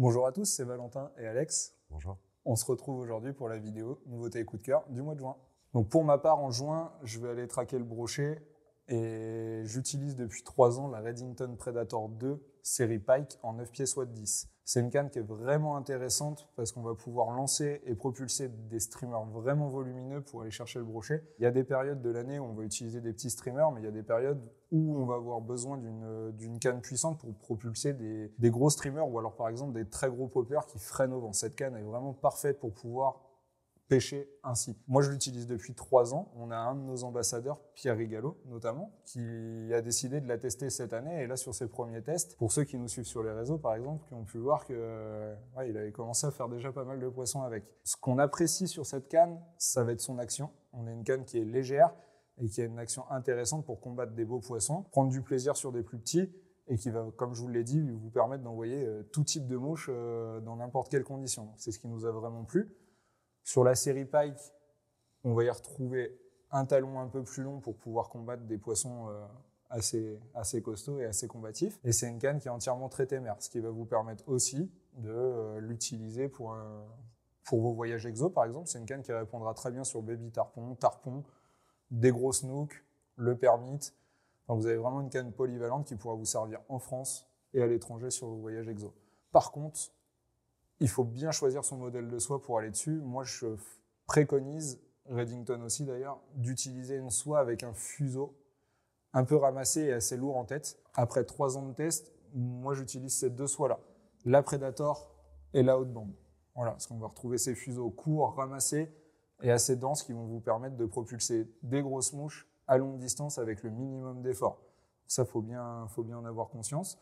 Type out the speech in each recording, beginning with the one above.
Bonjour à tous, c'est Valentin et Alex. Bonjour. On se retrouve aujourd'hui pour la vidéo nouveauté et coup de cœur du mois de juin. Donc pour ma part, en juin, je vais aller traquer le brochet et j'utilise depuis 3 ans la Redington Predator 2 série Pike en 9 pieds SWAT 10. C'est une canne qui est vraiment intéressante parce qu'on va pouvoir lancer et propulser des streamers vraiment volumineux pour aller chercher le brochet. Il y a des périodes de l'année où on va utiliser des petits streamers, mais il y a des périodes où on va avoir besoin d'une canne puissante pour propulser des gros streamers ou alors par exemple des très gros poppers qui freinent au vent. Cette canne est vraiment parfaite pour pouvoir pêcher ainsi. Moi, je l'utilise depuis 3 ans. On a un de nos ambassadeurs, Pierre Rigalo, notamment, qui a décidé de la tester cette année. Et là, sur ses premiers tests, pour ceux qui nous suivent sur les réseaux, par exemple, qui ont pu voir qu'il avait commencé à faire déjà pas mal de poissons avec. Ce qu'on apprécie sur cette canne, ça va être son action. On a une canne qui est légère et qui a une action intéressante pour combattre des beaux poissons, prendre du plaisir sur des plus petits et qui va, comme je vous l'ai dit, vous permettre d'envoyer tout type de mouche dans n'importe quelle condition. Donc, c'est ce qui nous a vraiment plu. Sur la série Pike, on va y retrouver un talon un peu plus long pour pouvoir combattre des poissons assez costauds et assez combatifs. Et c'est une canne qui est entièrement traitée mer, ce qui va vous permettre aussi de l'utiliser pour vos voyages exo, par exemple. C'est une canne qui répondra très bien sur baby tarpon, des gros snooks, le permit. Enfin, vous avez vraiment une canne polyvalente qui pourra vous servir en France et à l'étranger sur vos voyages exo. Par contre, il faut bien choisir son modèle de soie pour aller dessus. Moi, je préconise, Redington aussi d'ailleurs, d'utiliser une soie avec un fuseau un peu ramassé et assez lourd en tête. Après 3 ans de test, moi, j'utilise ces 2 soies-là, la Predator et la Outbound. Voilà, parce qu'on va retrouver ces fuseaux courts, ramassés et assez denses qui vont vous permettre de propulser des grosses mouches à longue distance avec le minimum d'effort. Ça, faut bien en avoir conscience.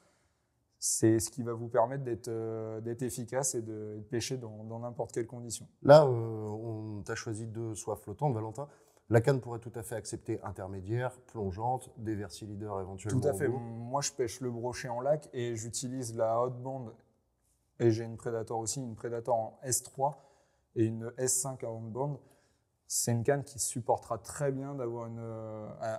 C'est ce qui va vous permettre d'être efficace et de pêcher dans n'importe quelle condition. Là, on t'a choisi 2 soies flottantes, Valentin. La canne pourrait tout à fait accepter intermédiaire, plongeante, des Versy Leader éventuellement. Tout à fait. Moi, je pêche le brochet en lac et j'utilise la Outbound. Et j'ai une Predator aussi, une Predator en S3 et une S5 à Outbound. C'est une canne qui supportera très bien d'avoir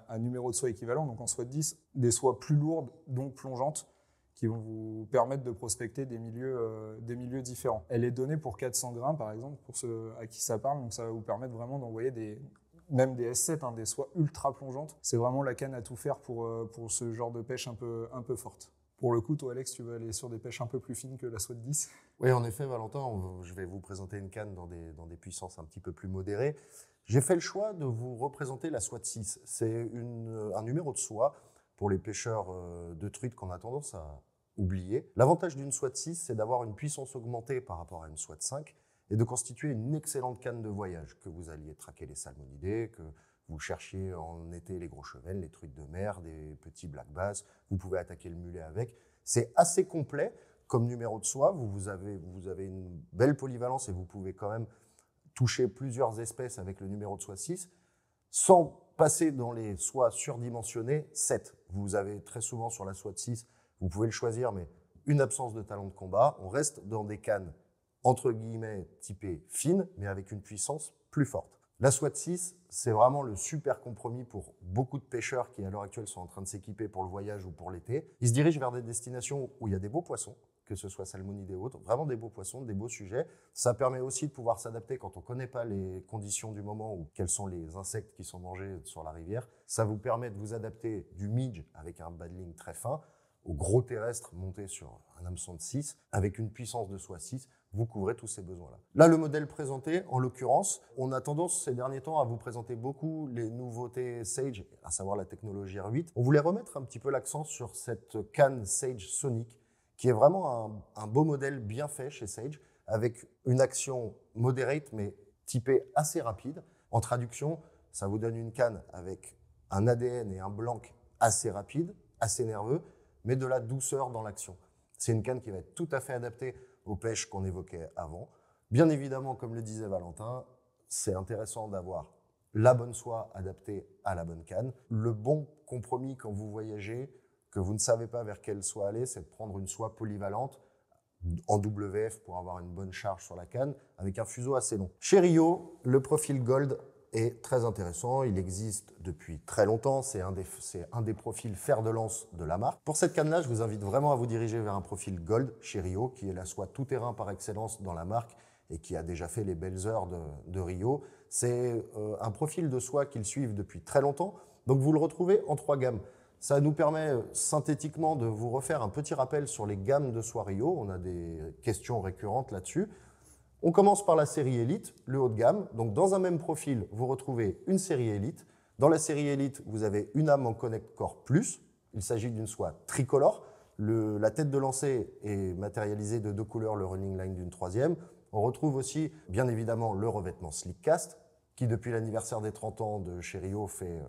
un numéro de soie équivalent, donc en SWAT 10, des soies plus lourdes, donc plongeantes, qui vont vous permettre de prospecter des milieux différents. Elle est donnée pour 400 grains, par exemple, pour ceux à qui ça parle. Donc ça va vous permettre vraiment d'envoyer même des S7, des soies ultra plongeantes. C'est vraiment la canne à tout faire pour ce genre de pêche un peu forte. Pour le coup, toi, Alex, tu veux aller sur des pêches un peu plus fines que la SWAT 10 ? Oui, en effet, Valentin, je vais vous présenter une canne dans des puissances un petit peu plus modérées. J'ai fait le choix de vous représenter la SWAT 6. C'est un numéro de soie pour les pêcheurs de truites qu'on a tendance à oublier. L'avantage d'une SWAT 6, c'est d'avoir une puissance augmentée par rapport à une SWAT 5 et de constituer une excellente canne de voyage, que vous alliez traquer les salmonidés, que vous cherchiez en été les gros chevennes, les truites de mer, des petits black bass, vous pouvez attaquer le mulet avec. C'est assez complet comme numéro de soie, vous avez une belle polyvalence et vous pouvez quand même toucher plusieurs espèces avec le numéro de soie 6, sans passer dans les soies surdimensionnées 7. Vous avez très souvent sur la SWAT 6, vous pouvez le choisir, mais une absence de talent de combat. On reste dans des cannes, entre guillemets, typées fines, mais avec une puissance plus forte. La SWAT 6, c'est vraiment le super compromis pour beaucoup de pêcheurs qui, à l'heure actuelle, sont en train de s'équiper pour le voyage ou pour l'été. Ils se dirigent vers des destinations où il y a des beaux poissons, que ce soit salmonidés ou autres, vraiment des beaux poissons, des beaux sujets. Ça permet aussi de pouvoir s'adapter quand on ne connaît pas les conditions du moment ou quels sont les insectes qui sont mangés sur la rivière. Ça vous permet de vous adapter du midge avec un battling très fin au gros terrestre monté sur un hameçon de 6 avec une puissance de soie 6. Vous couvrez tous ces besoins-là. Là, le modèle présenté, en l'occurrence, on a tendance ces derniers temps à vous présenter beaucoup les nouveautés Sage, à savoir la technologie R8. On voulait remettre un petit peu l'accent sur cette canne Sage Sonic, qui est vraiment un beau modèle bien fait chez Sage, avec une action moderate, mais typée assez rapide. En traduction, ça vous donne une canne avec un ADN et un blanc assez rapide, assez nerveux, mais de la douceur dans l'action. C'est une canne qui va être tout à fait adaptée aux pêches qu'on évoquait avant. Bien évidemment, comme le disait Valentin, c'est intéressant d'avoir la bonne soie adaptée à la bonne canne. Le bon compromis quand vous voyagez, que vous ne savez pas vers quelle soie aller, c'est de prendre une soie polyvalente en WF pour avoir une bonne charge sur la canne avec un fuseau assez long. Chez Rio, le profil Gold est très intéressant. Il existe depuis très longtemps. C'est un des profils fer de lance de la marque. Pour cette canne-là, je vous invite vraiment à vous diriger vers un profil Gold chez Rio, qui est la soie tout-terrain par excellence dans la marque et qui a déjà fait les belles heures de Rio. C'est un profil de soie qu'ils suivent depuis très longtemps. Donc vous le retrouvez en 3 gammes. Ça nous permet synthétiquement de vous refaire un petit rappel sur les gammes de soie Rio. On a des questions récurrentes là-dessus. On commence par la série Elite, le haut de gamme. Donc dans un même profil, vous retrouvez une série Elite. Dans la série Elite, vous avez une âme en Connect Core Plus. Il s'agit d'une soie tricolore. La tête de lancer est matérialisée de 2 couleurs, le running line d'une 3e. On retrouve aussi, bien évidemment, le revêtement Slick Cast, qui depuis l'anniversaire des 30 ans de chez Rio fait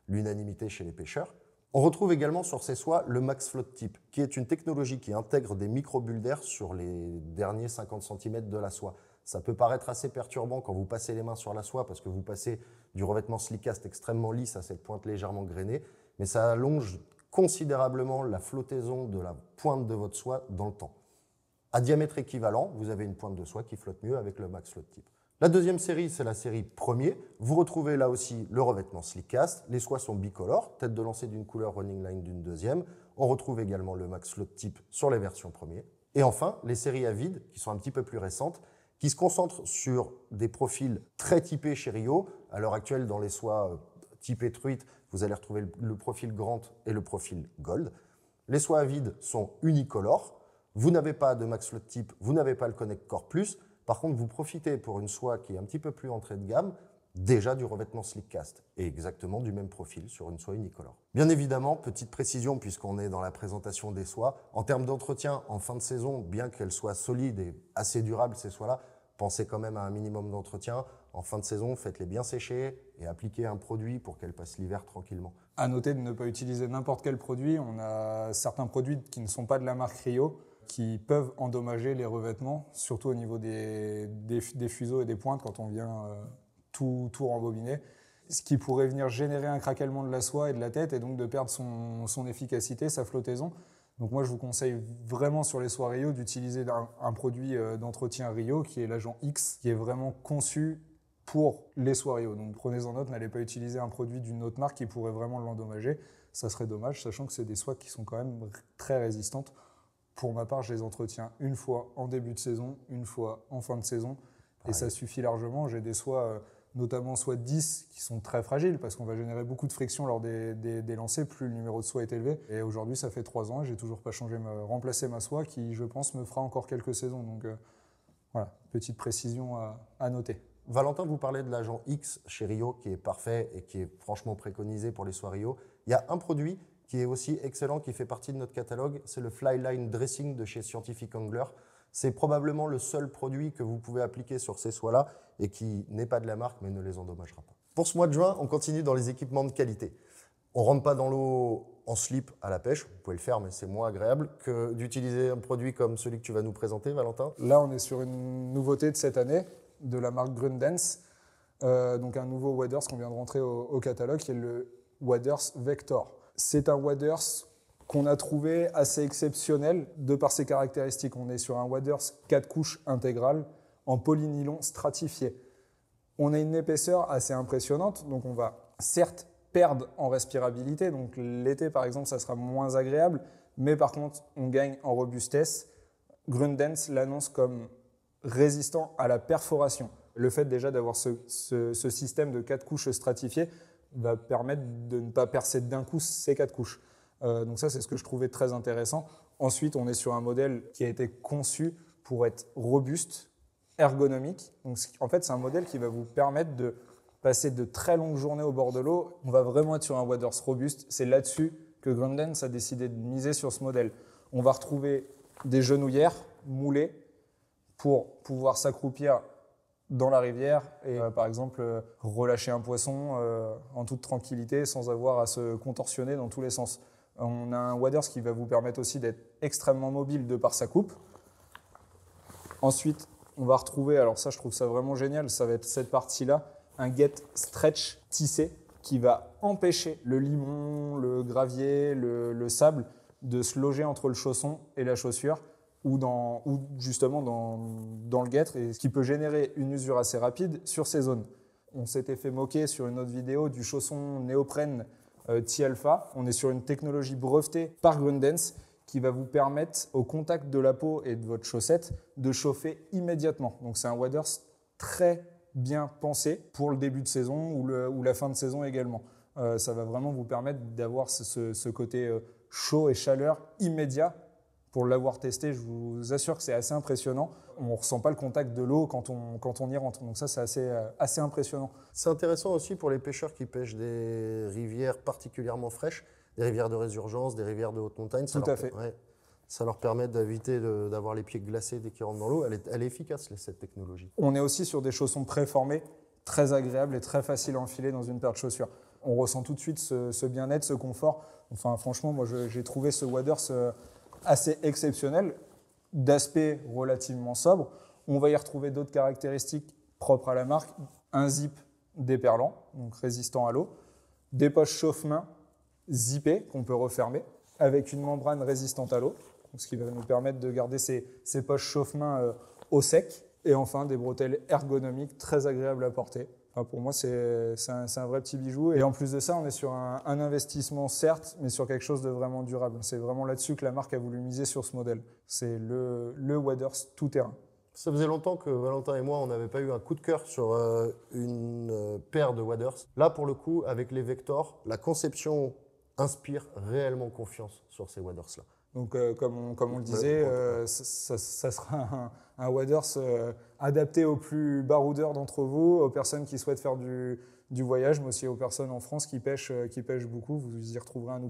l'unanimité chez les pêcheurs. On retrouve également sur ces soies le Max Float Tip, qui est une technologie qui intègre des micro-bulles d'air sur les derniers 50 cm de la soie. Ça peut paraître assez perturbant quand vous passez les mains sur la soie parce que vous passez du revêtement Slick Cast extrêmement lisse à cette pointe légèrement grainée, mais ça allonge considérablement la flottaison de la pointe de votre soie dans le temps. À diamètre équivalent, vous avez une pointe de soie qui flotte mieux avec le Max Float Tip. La deuxième série, c'est la série premier. Vous retrouvez là aussi le revêtement Slick Cast. Les soies sont bicolores, tête de lancer d'une couleur, running line d'une deuxième. On retrouve également le Max Float Tip sur les versions premier. Et enfin, les séries à vide, qui sont un petit peu plus récentes, qui se concentrent sur des profils très typés chez Rio. À l'heure actuelle, dans les soies typées truite, vous allez retrouver le profil Grant et le profil Gold. Les soies à vide sont unicolores. Vous n'avez pas de Max Float Tip, vous n'avez pas le Connect Core Plus. Par contre, vous profitez pour une soie qui est un petit peu plus entrée de gamme, déjà du revêtement Slick Cast, et exactement du même profil sur une soie unicolore. Bien évidemment, petite précision, puisqu'on est dans la présentation des soies, en termes d'entretien, en fin de saison, bien qu'elles soient solides et assez durables, ces soies-là, pensez quand même à un minimum d'entretien. En fin de saison, faites-les bien sécher et appliquez un produit pour qu'elles passent l'hiver tranquillement. À noter de ne pas utiliser n'importe quel produit. On a certains produits qui ne sont pas de la marque Rio, qui peuvent endommager les revêtements, surtout au niveau des fuseaux et des pointes quand on vient tout rembobiner, ce qui pourrait venir générer un craquellement de la soie et de la tête et donc de perdre son efficacité, sa flottaison. Donc moi je vous conseille vraiment sur les soies Rio d'utiliser un produit d'entretien Rio qui est l'agent X, qui est vraiment conçu pour les soies Rio. Donc prenez-en note, n'allez pas utiliser un produit d'une autre marque qui pourrait vraiment l'endommager. Ça serait dommage, sachant que c'est des soies qui sont quand même très résistantes. Pour ma part, je les entretiens une fois en début de saison, une fois en fin de saison, et ça suffit largement. J'ai des soies, notamment soies 10, qui sont très fragiles parce qu'on va générer beaucoup de friction lors des lancers, plus le numéro de soie est élevé. Et aujourd'hui, ça fait 3 ans et j'ai toujours pas remplacé ma soie qui, je pense, me fera encore quelques saisons. Donc voilà, petite précision à noter. Valentin, vous parlez de l'agent X chez Rio qui est parfait et qui est franchement préconisé pour les soies Rio. Il y a un produit qui est aussi excellent, qui fait partie de notre catalogue, c'est le Flyline Dressing de chez Scientific Angler. C'est probablement le seul produit que vous pouvez appliquer sur ces soies-là et qui n'est pas de la marque mais ne les endommagera pas. Pour ce mois de juin, on continue dans les équipements de qualité. On ne rentre pas dans l'eau en slip à la pêche, vous pouvez le faire mais c'est moins agréable que d'utiliser un produit comme celui que tu vas nous présenter, Valentin. Là, on est sur une nouveauté de cette année de la marque Grundens, donc un nouveau waders qu'on vient de rentrer au catalogue qui est le waders Vector. C'est un waders qu'on a trouvé assez exceptionnel de par ses caractéristiques. On est sur un waders 4 couches intégrales en polynylon stratifié. On a une épaisseur assez impressionnante, donc on va certes perdre en respirabilité. Donc l'été, par exemple, ça sera moins agréable, mais par contre, on gagne en robustesse. Grundens l'annonce comme résistant à la perforation. Le fait déjà d'avoir ce système de 4 couches stratifiées va permettre de ne pas percer d'un coup ces 4 couches. Donc ça, c'est ce que je trouvais très intéressant. Ensuite, on est sur un modèle qui a été conçu pour être robuste, ergonomique. Donc, en fait, c'est un modèle qui va vous permettre de passer de très longues journées au bord de l'eau. On va vraiment être sur un waders robuste. C'est là-dessus que Grundens a décidé de miser sur ce modèle. On va retrouver des genouillères moulées pour pouvoir s'accroupir dans la rivière et par exemple relâcher un poisson en toute tranquillité sans avoir à se contorsionner dans tous les sens. On a un waders qui va vous permettre aussi d'être extrêmement mobile de par sa coupe. Ensuite, on va retrouver, alors ça je trouve ça vraiment génial, ça va être cette partie-là, un get stretch tissé qui va empêcher le limon, le gravier, le sable de se loger entre le chausson et la chaussure ou justement dans le guêtre, et ce qui peut générer une usure assez rapide sur ces zones. on s'était fait moquer sur une autre vidéo du chausson néoprène T-Alpha. On est sur une technologie brevetée par Grundens qui va vous permettre, au contact de la peau et de votre chaussette, de chauffer immédiatement. Donc c'est un waders très bien pensé pour le début de saison ou la fin de saison également. Ça va vraiment vous permettre d'avoir ce côté chaud et chaleur immédiat. Pour l'avoir testé, je vous assure que c'est assez impressionnant. On ne ressent pas le contact de l'eau quand on y rentre. Donc ça, c'est assez impressionnant. C'est intéressant aussi pour les pêcheurs qui pêchent des rivières particulièrement fraîches, des rivières de résurgence, des rivières de haute montagne. Tout à fait. Ouais, ça leur permet d'éviter d'avoir les pieds glacés dès qu'ils rentrent dans l'eau. Elle est efficace, cette technologie. On est aussi sur des chaussons préformés, très agréables et très faciles à enfiler dans une paire de chaussures. On ressent tout de suite ce bien-être, ce confort. Enfin, franchement, moi, j'ai trouvé ce waders assez exceptionnel, d'aspect relativement sobre. On va y retrouver d'autres caractéristiques propres à la marque. Un zip déperlant, donc résistant à l'eau. Des poches chauffe-main zippées qu'on peut refermer avec une membrane résistante à l'eau, ce qui va nous permettre de garder ces poches chauffe-main au sec. Et enfin, des bretelles ergonomiques très agréables à porter. Enfin, pour moi, c'est un vrai petit bijou. Et en plus de ça, on est sur un investissement, certes, mais sur quelque chose de vraiment durable. C'est vraiment là-dessus que la marque a voulu miser sur ce modèle. C'est le waders tout-terrain. Ça faisait longtemps que Valentin et moi, on n'avait pas eu un coup de cœur sur une paire de waders. Là, pour le coup, avec les Vector, la conception inspire réellement confiance sur ces waders-là. Donc, comme on le disait, ça sera un waders adapté aux plus baroudeurs d'entre vous, aux personnes qui souhaitent faire du voyage, mais aussi aux personnes en France qui pêchent beaucoup. Vous y retrouverez un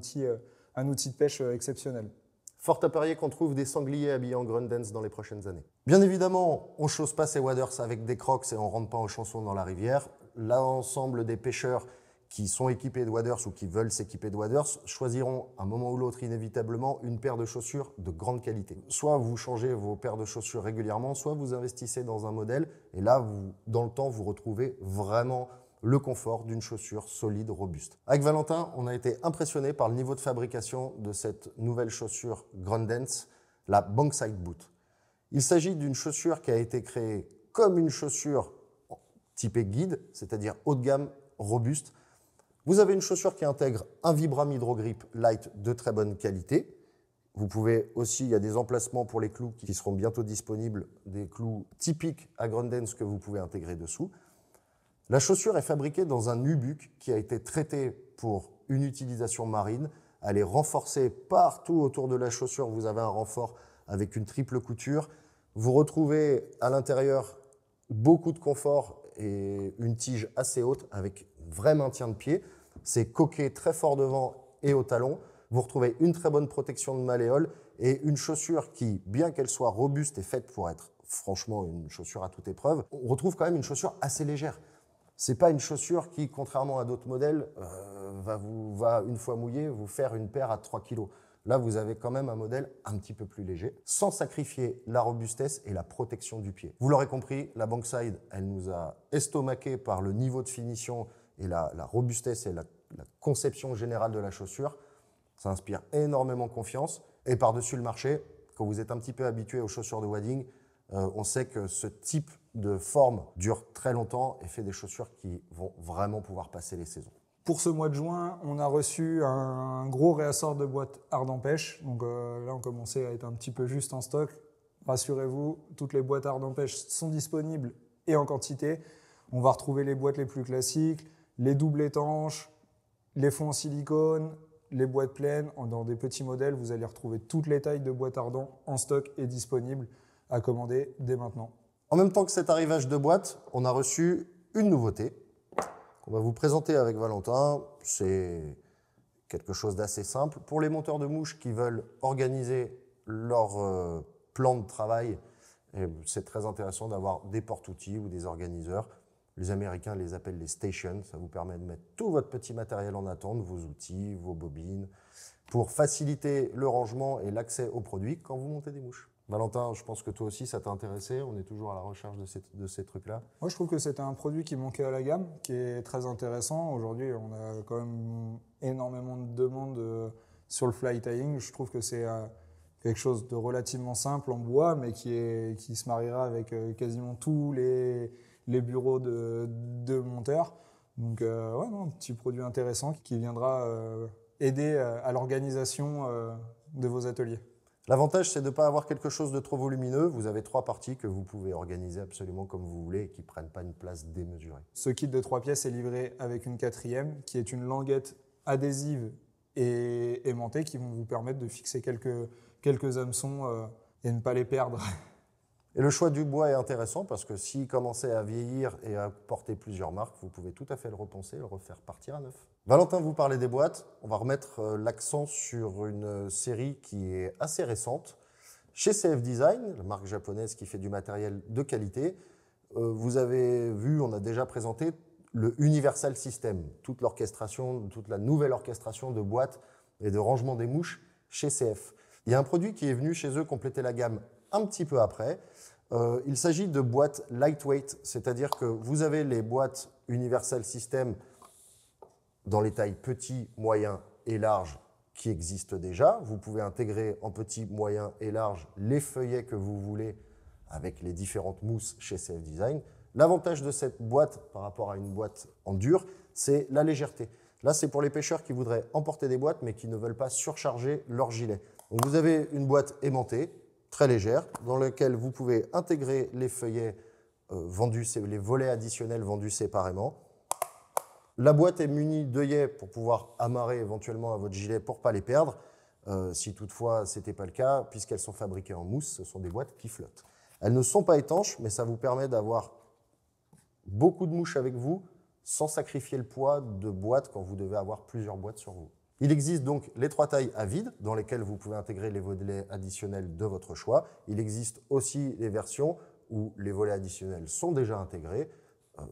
outil de pêche exceptionnel. Fort à parier qu'on trouve des sangliers habillés en Grundens dans les prochaines années. Bien évidemment, on ne chausse pas ces waders avec des crocs et on ne rentre pas en chanson dans la rivière. L'ensemble des pêcheurs qui sont équipés de waders ou qui veulent s'équiper de waders choisiront à un moment ou l'autre inévitablement une paire de chaussures de grande qualité. Soit vous changez vos paires de chaussures régulièrement, soit vous investissez dans un modèle et là, dans le temps, vous retrouvez vraiment le confort d'une chaussure solide, robuste. Avec Valentin, on a été impressionné par le niveau de fabrication de cette nouvelle chaussure Grundens, la Bankside Boot. Il s'agit d'une chaussure qui a été créée comme une chaussure typée guide, c'est-à-dire haut de gamme, robuste. Vous avez une chaussure qui intègre un Vibram Hydro-Grip Light de très bonne qualité. Vous pouvez aussi, il y a des emplacements pour les clous qui seront bientôt disponibles, des clous typiques à Grundens que vous pouvez intégrer dessous. La chaussure est fabriquée dans un nubuck qui a été traité pour une utilisation marine. Elle est renforcée partout autour de la chaussure. Vous avez un renfort avec une triple couture. Vous retrouvez à l'intérieur beaucoup de confort et une tige assez haute avec vrai maintien de pied. C'est coqué très fort devant et au talon. Vous retrouvez une très bonne protection de malléole et une chaussure qui, bien qu'elle soit robuste et faite pour être franchement une chaussure à toute épreuve, on retrouve quand même une chaussure assez légère. C'est pas une chaussure qui, contrairement à d'autres modèles, va une fois mouillée vous faire une paire à 3 kg. Là, vous avez quand même un modèle un petit peu plus léger, sans sacrifier la robustesse et la protection du pied. Vous l'aurez compris, la Bankside, elle nous a estomaqué par le niveau de finition et la robustesse et la conception générale de la chaussure. Ça inspire énormément confiance. Et par-dessus le marché, quand vous êtes un petit peu habitué aux chaussures de wading, on sait que ce type de forme dure très longtemps et fait des chaussures qui vont vraiment pouvoir passer les saisons. Pour ce mois de juin, on a reçu un gros réassort de boîtes Ardent Pêche. Donc là, on commençait à être un petit peu juste en stock. Rassurez-vous, toutes les boîtes Ardent Pêche sont disponibles et en quantité. On va retrouver les boîtes les plus classiques, les doubles étanches, les fonds en silicone, les boîtes pleines. Dans des petits modèles, vous allez retrouver toutes les tailles de boîtes Ardent en stock et disponibles à commander dès maintenant. En même temps que cet arrivage de boîtes, on a reçu une nouveauté qu'on va vous présenter avec Valentin. C'est quelque chose d'assez simple. Pour les monteurs de mouches qui veulent organiser leur plan de travail, c'est très intéressant d'avoir des porte-outils ou des organiseurs. Les Américains les appellent les stations. Ça vous permet de mettre tout votre petit matériel en attente, vos outils, vos bobines, pour faciliter le rangement et l'accès aux produits quand vous montez des mouches. Valentin, je pense que toi aussi, ça t'a intéressé. On est toujours à la recherche de ces trucs-là. Moi, je trouve que c'était un produit qui manquait à la gamme, qui est très intéressant. Aujourd'hui, on a quand même énormément de demandes sur le fly tying. Je trouve que c'est quelque chose de relativement simple en bois, mais qui se mariera avec quasiment tous les bureaux de monteurs. Donc ouais, non, un petit produit intéressant qui viendra aider à l'organisation de vos ateliers. L'avantage, c'est de ne pas avoir quelque chose de trop volumineux. Vous avez 3 parties que vous pouvez organiser absolument comme vous voulez et qui ne prennent pas une place démesurée. Ce kit de 3 pièces est livré avec une 4e qui est une languette adhésive et aimantée qui vont vous permettre de fixer quelques hameçons et ne pas les perdre. Et le choix du bois est intéressant parce que s'il commençait à vieillir et à porter plusieurs marques, vous pouvez tout à fait le repenser et le refaire partir à neuf. Valentin vous parlait des boîtes. On va remettre l'accent sur une série qui est assez récente. Chez CF Design, la marque japonaise qui fait du matériel de qualité, vous avez vu, on a déjà présenté le Universal System, toute l'orchestration, toute la nouvelle orchestration de boîtes et de rangement des mouches chez CF. Il y a un produit qui est venu chez eux compléter la gamme un petit peu après. Il s'agit de boîtes lightweight, c'est-à-dire que vous avez les boîtes Universal System dans les tailles petits, moyens et larges qui existent déjà. Vous pouvez intégrer en petit, moyen et large les feuillets que vous voulez avec les différentes mousses chez CF Design. L'avantage de cette boîte par rapport à une boîte en dur, c'est la légèreté. Là, c'est pour les pêcheurs qui voudraient emporter des boîtes mais qui ne veulent pas surcharger leur gilet. Donc, vous avez une boîte aimantée, très légère, dans laquelle vous pouvez intégrer les feuillets vendus, les volets additionnels vendus séparément. La boîte est munie d'œillets pour pouvoir amarrer éventuellement à votre gilet pour ne pas les perdre. Si toutefois ce n'était pas le cas, puisqu'elles sont fabriquées en mousse, ce sont des boîtes qui flottent. Elles ne sont pas étanches, mais ça vous permet d'avoir beaucoup de mouches avec vous sans sacrifier le poids de boîtes quand vous devez avoir plusieurs boîtes sur vous. Il existe donc les 3 tailles à vide dans lesquelles vous pouvez intégrer les volets additionnels de votre choix. Il existe aussi les versions où les volets additionnels sont déjà intégrés,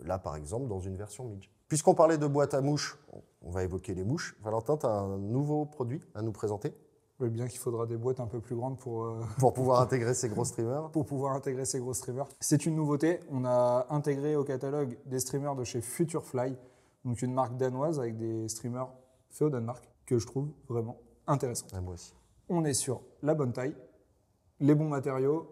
là par exemple dans une version midge. Puisqu'on parlait de boîtes à mouches, on va évoquer les mouches. Valentin, tu as un nouveau produit à nous présenter? Oui, bien qu'il faudra des boîtes un peu plus grandes pour pouvoir intégrer ces gros streamers. Pour pouvoir intégrer ces gros streamers. C'est une nouveauté. On a intégré au catalogue des streamers de chez Futurefly, donc une marque danoise avec des streamers faits au Danemark, que je trouve vraiment intéressant. Ah, moi aussi. On est sur la bonne taille, les bons matériaux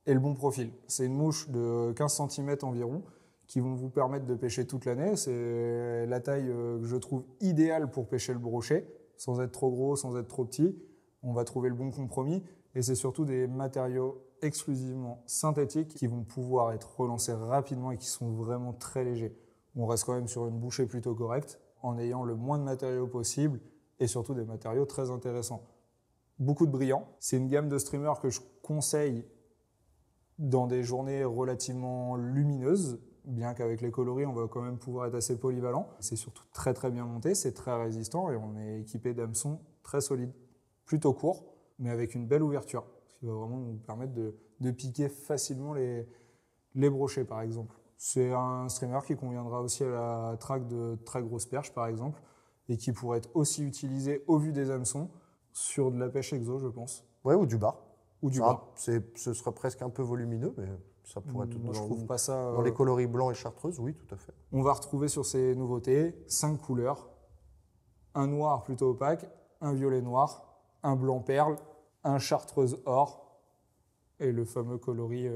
et le bon profil. C'est une mouche de 15 cm environ qui vont vous permettre de pêcher toute l'année. C'est la taille que je trouve idéale pour pêcher le brochet, sans être trop gros, sans être trop petit. On va trouver le bon compromis et c'est surtout des matériaux exclusivement synthétiques qui vont pouvoir être relancés rapidement et qui sont vraiment très légers. On reste quand même sur une bouchée plutôt correcte en ayant le moins de matériaux possible et surtout des matériaux très intéressants. Beaucoup de brillants. C'est une gamme de streamers que je conseille dans des journées relativement lumineuses, bien qu'avec les coloris, on va quand même pouvoir être assez polyvalent. C'est surtout très très bien monté, c'est très résistant et on est équipé d'hameçons très solides, plutôt courts, mais avec une belle ouverture, ce qui va vraiment nous permettre de piquer facilement les brochets par exemple. C'est un streamer qui conviendra aussi à la traque de très grosses perches par exemple et qui pourrait être aussi utilisé au vu des hameçons sur de la pêche exo, je pense. Ouais, ou du bar. Ou du bar. Ce serait presque un peu volumineux, mais ça pourrait tout je trouve pas ça. Dans les coloris blancs et chartreuses, oui, tout à fait. On va retrouver sur ces nouveautés 5 couleurs, un noir plutôt opaque, un violet noir, un blanc perle, un chartreuse or et le fameux coloris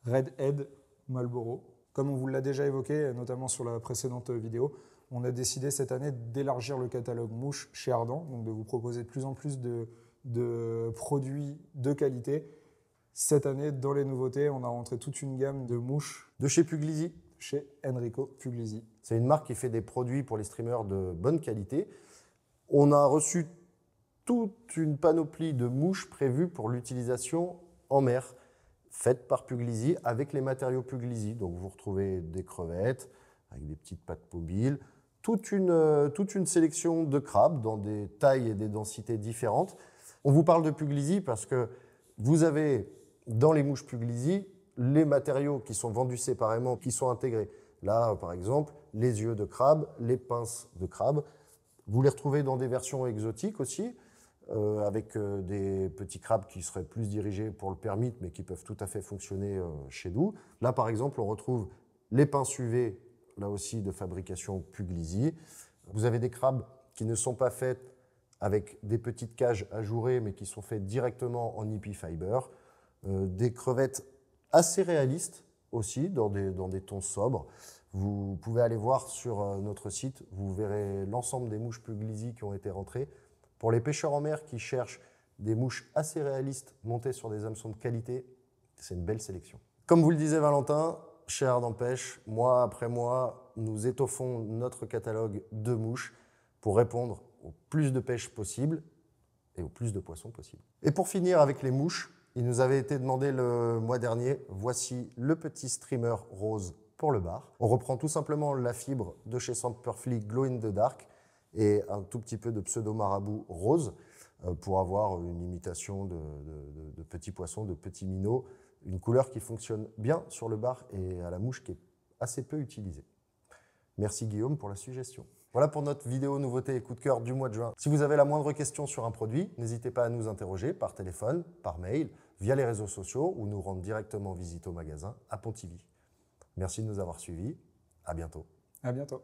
Redhead Marlboro. Comme on vous l'a déjà évoqué, notamment sur la précédente vidéo, on a décidé cette année d'élargir le catalogue mouche chez Ardent, donc de vous proposer de plus en plus de produits de qualité. Cette année, dans les nouveautés, on a rentré toute une gamme de mouches. De chez Puglisi. Chez Enrico Puglisi. C'est une marque qui fait des produits pour les streamers de bonne qualité. On a reçu toute une panoplie de mouches prévues pour l'utilisation en mer, faites par Puglisi avec les matériaux Puglisi. Donc vous retrouvez des crevettes avec des petites pattes mobiles, toute une sélection de crabes dans des tailles et des densités différentes. On vous parle de Puglisi parce que vous avez dans les mouches Puglisi les matériaux qui sont vendus séparément, qui sont intégrés. Là, par exemple, les yeux de crabe, les pinces de crabe. Vous les retrouvez dans des versions exotiques aussi, avec des petits crabes qui seraient plus dirigés pour le permit, mais qui peuvent tout à fait fonctionner chez nous. Là, par exemple, on retrouve les pinces UV, là aussi de fabrication Puglisi. Vous avez des crabes qui ne sont pas faites avec des petites cages ajourées, mais qui sont faites directement en EP Fiber. Des crevettes assez réalistes aussi, dans des tons sobres. Vous pouvez aller voir sur notre site, vous verrez l'ensemble des mouches Puglisi qui ont été rentrées. Pour les pêcheurs en mer qui cherchent des mouches assez réalistes montées sur des hameçons de qualité, c'est une belle sélection. Comme vous le disait Valentin, chez Ardent Pêche, mois après mois, nous étoffons notre catalogue de mouches pour répondre au plus de pêche possible et au plus de poissons possible. Et pour finir avec les mouches, il nous avait été demandé le mois dernier, voici le petit streamer rose pour le bar. On reprend tout simplement la fibre de chez Sandperfli Glow in the Dark et un tout petit peu de pseudo marabout rose pour avoir une imitation de petits poissons, de petits minots, une couleur qui fonctionne bien sur le bar et à la mouche qui est assez peu utilisée. Merci Guillaume pour la suggestion. Voilà pour notre vidéo nouveauté et coup de cœur du mois de juin. Si vous avez la moindre question sur un produit, n'hésitez pas à nous interroger par téléphone, par mail, via les réseaux sociaux ou nous rendre directement visite au magasin à Pontivy. Merci de nous avoir suivis. À bientôt. À bientôt.